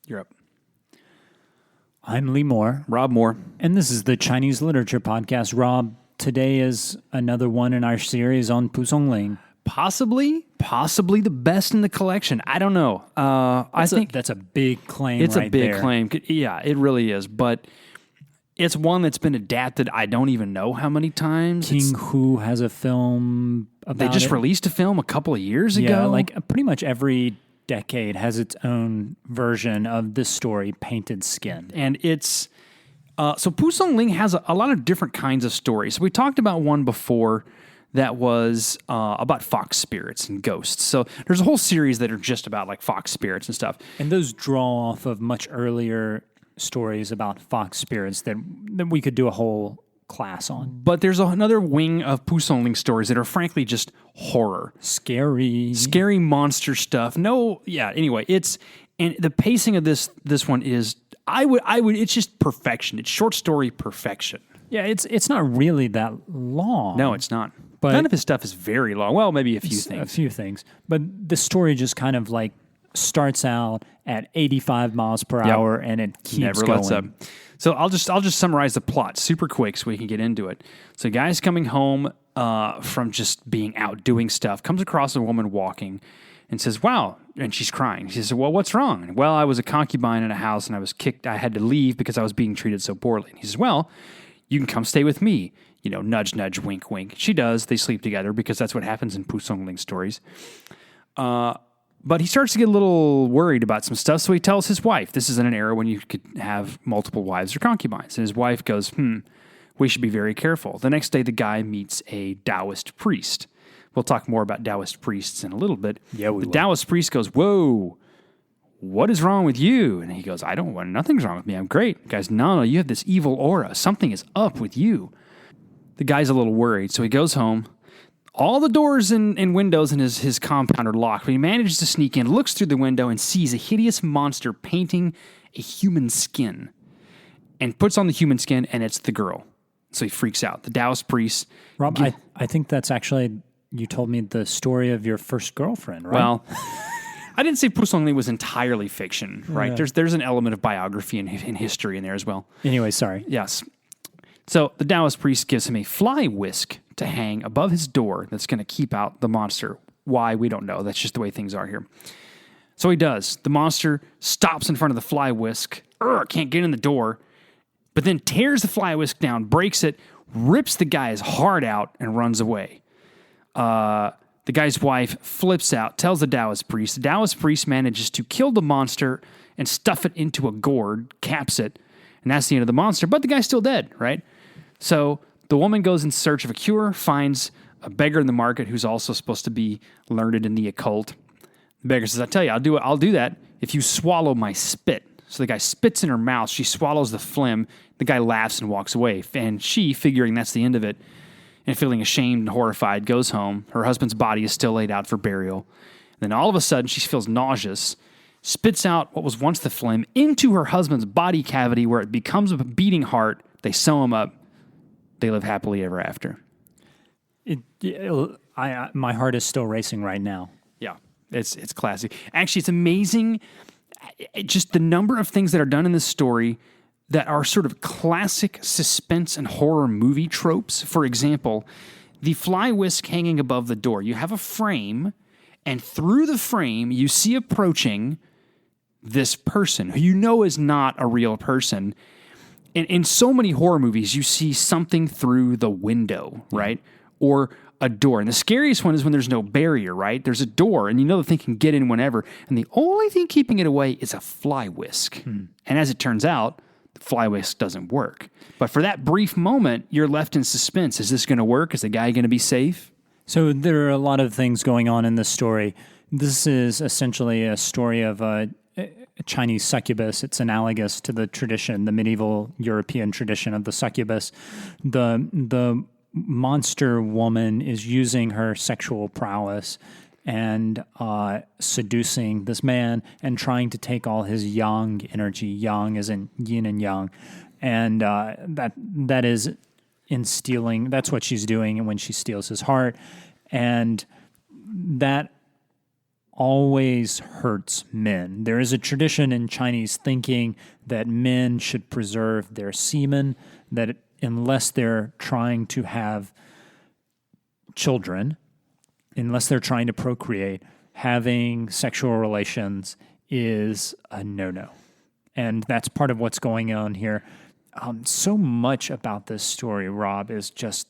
You're up. I'm Lee Moore. Rob Moore. And this is the Chinese Literature Podcast. Rob, today is another one in our series on Pusong Ling. Possibly the best in the collection. I don't know. I think that's a big claim. It's right a big there. claim. Yeah, it really is. But it's one that's been adapted. I don't even know how many times. King Hu has a film about They just it. released a film a couple of years ago. Yeah, like pretty much every decade has its own version of this story, Painted Skin. And it's so Pusong Ling has a lot of different kinds of stories. So we talked about one before that was about fox spirits and ghosts. So there's a whole series that are just about like fox spirits and stuff. And those draw off of much earlier stories about fox spirits that we could do a whole class on. But there's another wing of Pusong Ling stories that are frankly just horror. Scary monster stuff. Anyway, and the pacing of this one is I would it's just perfection. It's short story perfection. Yeah, it's not really that long. No, it's not. But none of his stuff is very long. Well, maybe a few things. But the story just kind of like starts out at 85 miles per hour and it keeps Never going. lets up. So I'll just summarize the plot super quick so we can get into it. So a guy's coming home from just being out doing stuff, comes across a woman walking and says, "Wow," and she's crying. She says, "Well, what's wrong?" "Well, I was a concubine in a house and I was kicked. I had to leave because I was being treated so poorly." And he says, "Well, you can come stay with me." You know, nudge, nudge, wink, wink. She does. They sleep together because that's what happens in Pusong Ling stories. But he starts to get a little worried about some stuff, so he tells his wife. This is in an era when you could have multiple wives or concubines. And his wife goes, we should be very careful. The next day, the guy meets a Taoist priest. We'll talk more about Taoist priests in a little bit. Yeah, we will. The Taoist priest goes, "Whoa, what is wrong with you?" And he goes, nothing's wrong with me. I'm great. The guy's, no, you have this evil aura. Something is up with you. The guy's a little worried, so he goes home. All the doors and windows in his compound are locked, but he manages to sneak in, looks through the window, and sees a hideous monster painting a human skin and puts on the human skin, and it's the girl. So he freaks out. The Taoist priest... Rob, I think that's actually, you told me the story of your first girlfriend, right? Well, I didn't say Pusong Ling was entirely fiction, right? Yeah. There's an element of biography and history in there as well. Anyway, sorry. Yes. So the Taoist priest gives him a fly whisk to hang above his door that's going to keep out the monster. Why, we don't know. That's just the way things are here. So he does. The monster stops in front of the fly whisk, can't get in the door, but then tears the fly whisk down, breaks it, rips the guy's heart out, and runs away. The guy's wife flips out, tells the Taoist priest. The Taoist priest manages to kill the monster and stuff it into a gourd, caps it, and that's the end of the monster. But the guy's still dead, right? So the woman goes in search of a cure, finds a beggar in the market who's also supposed to be learned in the occult. The beggar says, "I tell you, I'll do that if you swallow my spit." So the guy spits in her mouth. She swallows the phlegm. The guy laughs and walks away. And she, figuring that's the end of it, and feeling ashamed and horrified, goes home. Her husband's body is still laid out for burial. And then all of a sudden, she feels nauseous, spits out what was once the phlegm into her husband's body cavity where it becomes a beating heart. They sew him up. They live happily ever after. My heart is still racing right now. Yeah, it's classic. Actually, it's amazing just the number of things that are done in this story that are sort of classic suspense and horror movie tropes. For example, the fly whisk hanging above the door. You have a frame, and through the frame, you see approaching this person who you know is not a real person. In so many horror movies, you see something through the window, right? Or a door. And the scariest one is when there's no barrier, right? There's a door, and you know the thing can get in whenever. And the only thing keeping it away is a fly whisk. And as it turns out, the fly whisk doesn't work. But for that brief moment, you're left in suspense. Is this going to work? Is the guy going to be safe? So there are a lot of things going on in this story. This is essentially a story of a Chinese succubus. It's analogous to the tradition, the medieval European tradition of the succubus. The monster woman is using her sexual prowess and seducing this man and trying to take all his yang energy, yang as in yin and yang, and that is in stealing. That's what she's doing when she steals his heart, and that always hurts men. There is a tradition in Chinese thinking that men should preserve their semen, that unless they're trying to have children, unless they're trying to procreate, having sexual relations is a no-no. And that's part of what's going on here. So much about this story, Rob, is just...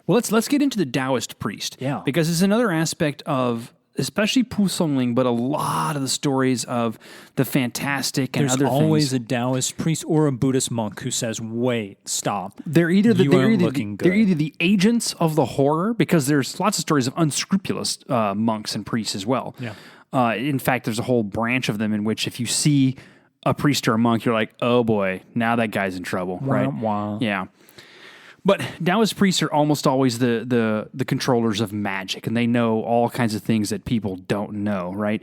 Well, let's get into the Taoist priest. Yeah. Because it's another aspect of, especially Pu Songling, but a lot of the stories of the fantastic and There's other always things. a Taoist priest or a Buddhist monk who says, wait, stop. They're either You aren't looking they're good. either the agents of the horror, because there's lots of stories of unscrupulous monks and priests as well. Yeah. In fact, there's a whole branch of them in which if you see a priest or a monk, you're like, oh boy, now that guy's in trouble, right? Wah. Yeah. But Taoist priests are almost always the controllers of magic, and they know all kinds of things that people don't know, right?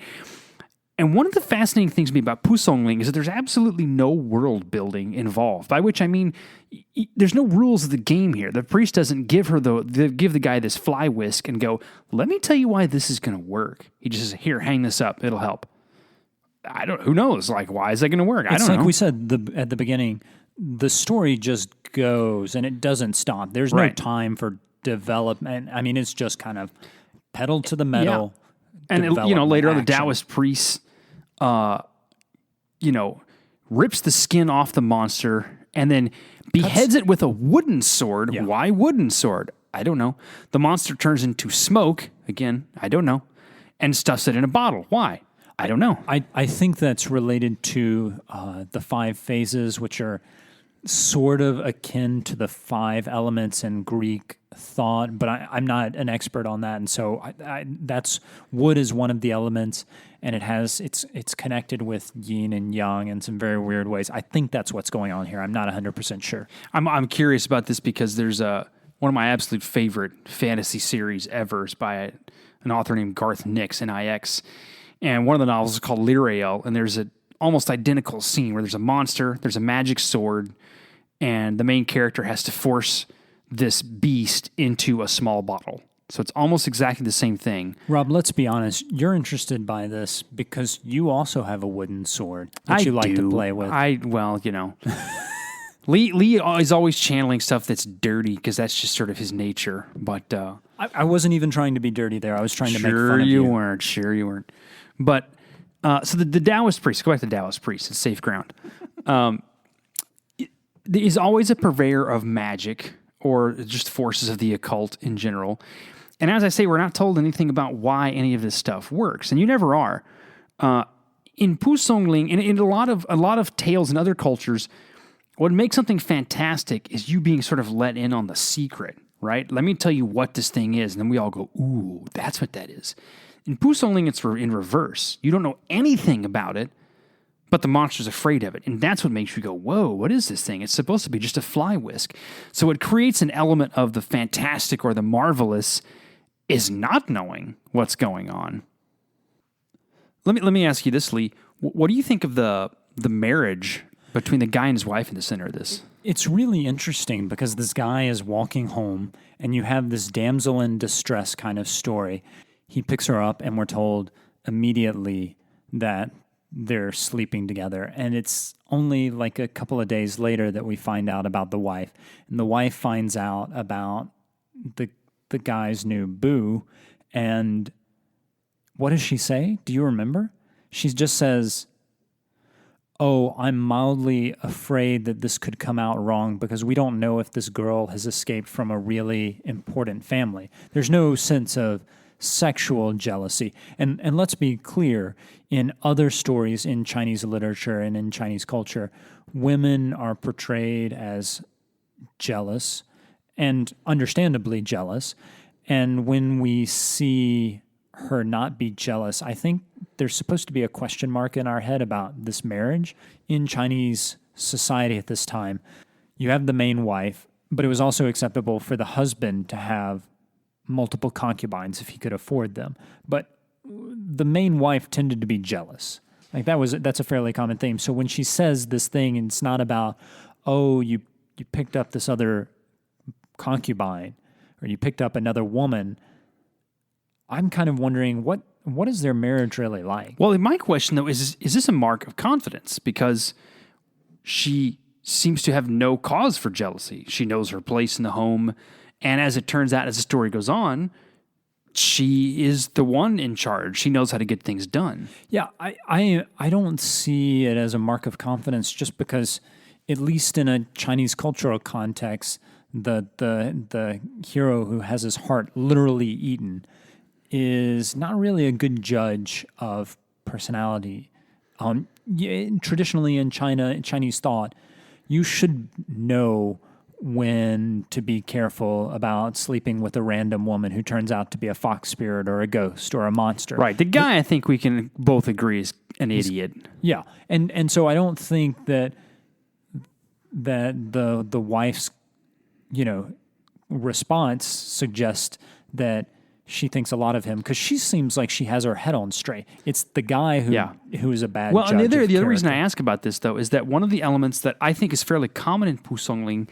And one of the fascinating things to me about Pu Songling is that there's absolutely no world building involved. By which I mean, there's no rules of the game here. The priest doesn't give the guy this fly whisk and go, "Let me tell you why this is going to work." He just says, "Here, hang this up; it'll help." Who knows? Like, why is that going to work? I don't know. We said at the beginning, the story just goes and it doesn't stop. There's no Right. time for development. I mean, it's just kind of pedal to the metal. And development later on, the action. Taoist priest, rips the skin off the monster and then beheads it with a wooden sword. Yeah. Why wooden sword? I don't know. The monster turns into smoke. Again, I don't know. And stuffs it in a bottle. Why? I don't know. I think that's related to the 5 phases, which are sort of akin to the 5 elements in Greek thought, but I'm not an expert on that, and so that's wood is one of the elements, and it's connected with yin and yang in some very weird ways. I think that's what's going on here. I'm not 100% sure. I'm curious about this because there's one of my absolute favorite fantasy series ever is by an author named Garth Nix, Nix. And one of the novels is called Lyrael, and there's an almost identical scene where there's a monster, there's a magic sword, and the main character has to force this beast into a small bottle. So it's almost exactly the same thing. Rob, let's be honest. You're interested by this because you also have a wooden sword that you like to play with. Lee is always channeling stuff that's dirty because that's just sort of his nature. But I wasn't even trying to be dirty there. I was trying to make fun sure of you you. weren't. Sure you weren't. But so the Taoist priest, go back to the Taoist priest, it's safe ground. Is always a purveyor of magic or just forces of the occult in general. And as I say, we're not told anything about why any of this stuff works, and you never are. In Pu Songling, and in a lot of tales in other cultures, what makes something fantastic is you being sort of let in on the secret, right? Let me tell you what this thing is, and then we all go, "Ooh, that's what that is." In Pu Songling, it's in reverse. You don't know anything about it, but the monster's afraid of it. And that's what makes you go, whoa, what is this thing? It's supposed to be just a fly whisk. So it creates an element of the fantastic or the marvelous is not knowing what's going on. Let me ask you this, Lee. What do you think of the marriage between the guy and his wife in the center of this? It's really interesting because this guy is walking home and you have this damsel in distress kind of story. He picks her up and we're told immediately that they're sleeping together. And it's only like a couple of days later that we find out about the wife. And the wife finds out about the guy's new boo. And what does she say? Do you remember? She just says, "Oh, I'm mildly afraid that this could come out wrong because we don't know if this girl has escaped from a really important family." There's no sense of sexual jealousy. And let's be clear, in other stories in Chinese literature and in Chinese culture, women are portrayed as jealous and understandably jealous. And when we see her not be jealous, I think there's supposed to be a question mark in our head about this marriage. In Chinese society at this time, you have the main wife, but it was also acceptable for the husband to have multiple concubines if he could afford them. But the main wife tended to be jealous. Like that's a fairly common theme. So when she says this thing, and it's not about, "Oh, you picked up this other concubine or you picked up another woman," I'm kind of wondering what is their marriage really like? Well, my question, though, is this a mark of confidence? Because she seems to have no cause for jealousy. She knows her place in the home. And as it turns out, as the story goes on, she is the one in charge. She knows how to get things done. Yeah, I don't see it as a mark of confidence just because, at least in a Chinese cultural context, the hero who has his heart literally eaten is not really a good judge of personality. Traditionally in Chinese thought, you should know when to be careful about sleeping with a random woman who turns out to be a fox spirit or a ghost or a monster. Right. The guy, I think we can both agree, is an idiot. Yeah, and so I don't think that the wife's response suggests that she thinks a lot of him, because she seems like she has her head on straight. It's the guy who is a bad well, judge. and the other reason I character. ask about this, though, is that one of the elements that I think is fairly common in Pu Songling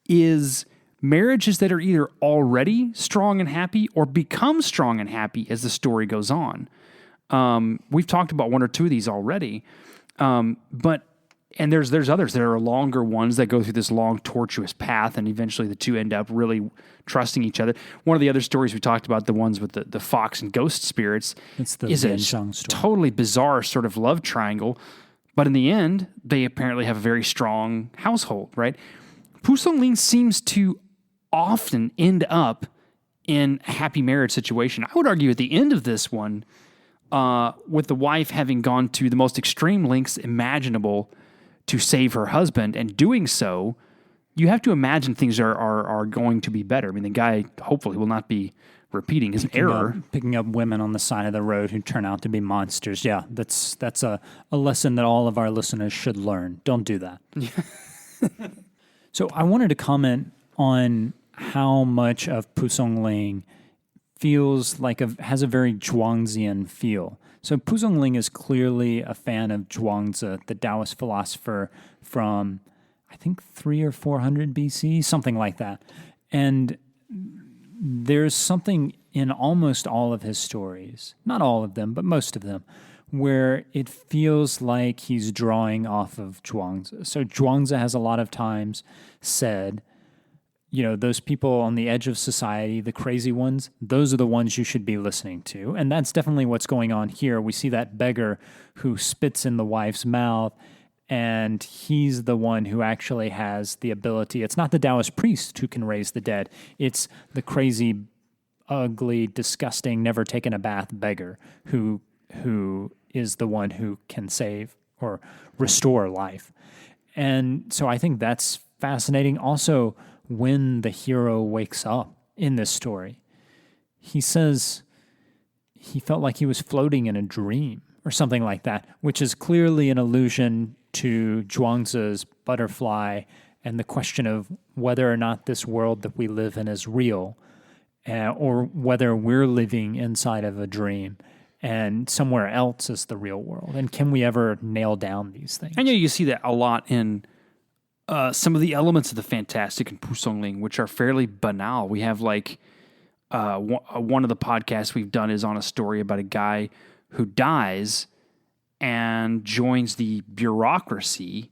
is marriages that are either already strong and happy or become strong and happy as the story goes on. We've talked about one or two of these already, and there's others. There are longer ones that go through this long, tortuous path, and eventually the two end up really trusting each other. One of the other stories we talked about, the ones with the fox and ghost spirits, It's the is a Bianzhang story. totally bizarre sort of love triangle. But in the end, they apparently have a very strong household, right? Pu Songling seems to often end up in a happy marriage situation. I would argue at the end of this one, with the wife having gone to the most extreme lengths imaginable to save her husband, and doing so, you have to imagine things are going to be better. I mean, the guy hopefully will not be repeating his error. Picking up women on the side of the road who turn out to be monsters. Yeah, that's a lesson that all of our listeners should learn. Don't do that. So I wanted to comment on how much of Pu Songling feels like has a very Zhuangzian feel. So Pu Songling is clearly a fan of Zhuangzi, the Taoist philosopher from, I think, 300 or 400 BC, something like that. And there's something in almost all of his stories, not all of them, but most of them, where it feels like he's drawing off of Zhuangzi. So Zhuangzi has a lot of times said, those people on the edge of society, the crazy ones, those are the ones you should be listening to. And that's definitely what's going on here. We see that beggar who spits in the wife's mouth, and he's the one who actually has the ability. It's not the Taoist priest who can raise the dead. It's the crazy, ugly, disgusting, never taken a bath beggar who is the one who can save or restore life. And so I think that's fascinating. Also, when the hero wakes up in this story, he says he felt like he was floating in a dream or something like that, which is clearly an allusion to Zhuangzi's butterfly and the question of whether or not this world that we live in is real, or whether we're living inside of a dream and somewhere else is the real world. And can we ever nail down these things? I know you see that a lot in some of the elements of the fantastic in Pu Songling, which are fairly banal. We have one of the podcasts we've done is on a story about a guy who dies and joins the bureaucracy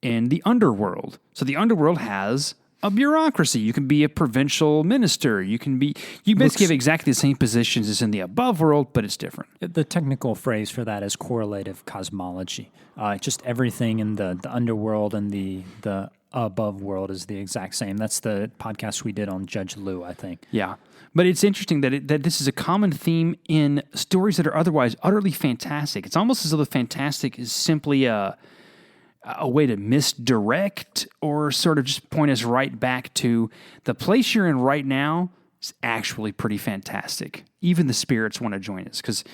in the underworld. So the underworld has a bureaucracy. You can be a provincial minister. You basically have exactly the same positions as in the above world, but it's different. The technical phrase for that is correlative cosmology. Just everything in the underworld and the above world is the exact same. That's the podcast we did on Judge Liu, I think. Yeah. But it's interesting that this is a common theme in stories that are otherwise utterly fantastic. It's almost as though the fantastic is simply a way to misdirect or sort of just point us right back to the place you're in right now is actually pretty fantastic. Even the spirits want to join us, because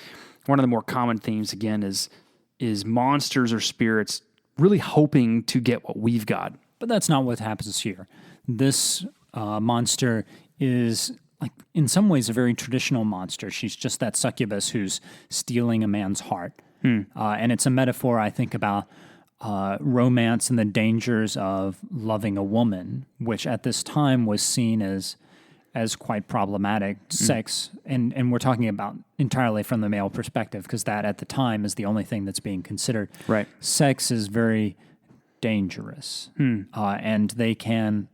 one of the more common themes, again, is monsters or spirits really hoping to get what we've got. But that's not what happens here. This monster is, like, in some ways, a very traditional monster. She's just that succubus who's stealing a man's heart. And it's a metaphor, I think, about romance and the dangers of loving a woman, which at this time was seen as as quite problematic. Sex, and we're talking about entirely from the male perspective, because that at the time is the only thing that's being considered. Right. Sex is very dangerous, and they can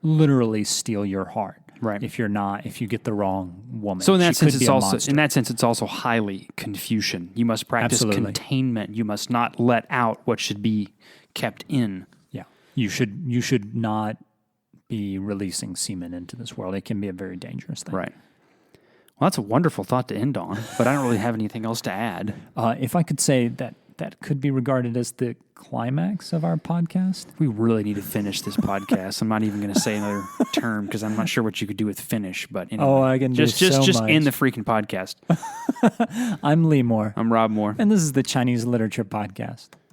literally steal your heart. Right. If you get the wrong woman. So in that She could sense, be it's a also monster. also highly Confucian. You must practice Absolutely. containment. You must not let out what should be kept in. Yeah. You should not be releasing semen into this world. It can be a very dangerous thing. Right. Well, that's a wonderful thought to end on, but I don't really have anything else to add. If I could say that could be regarded as the climax of our podcast. We really need to finish this podcast. I'm not even going to say another term because I'm not sure what you could do with finish. But anyway, I can just do so just much. end the freaking podcast. I'm Lee Moore, I'm Rob Moore. and this is the Chinese Literature Podcast.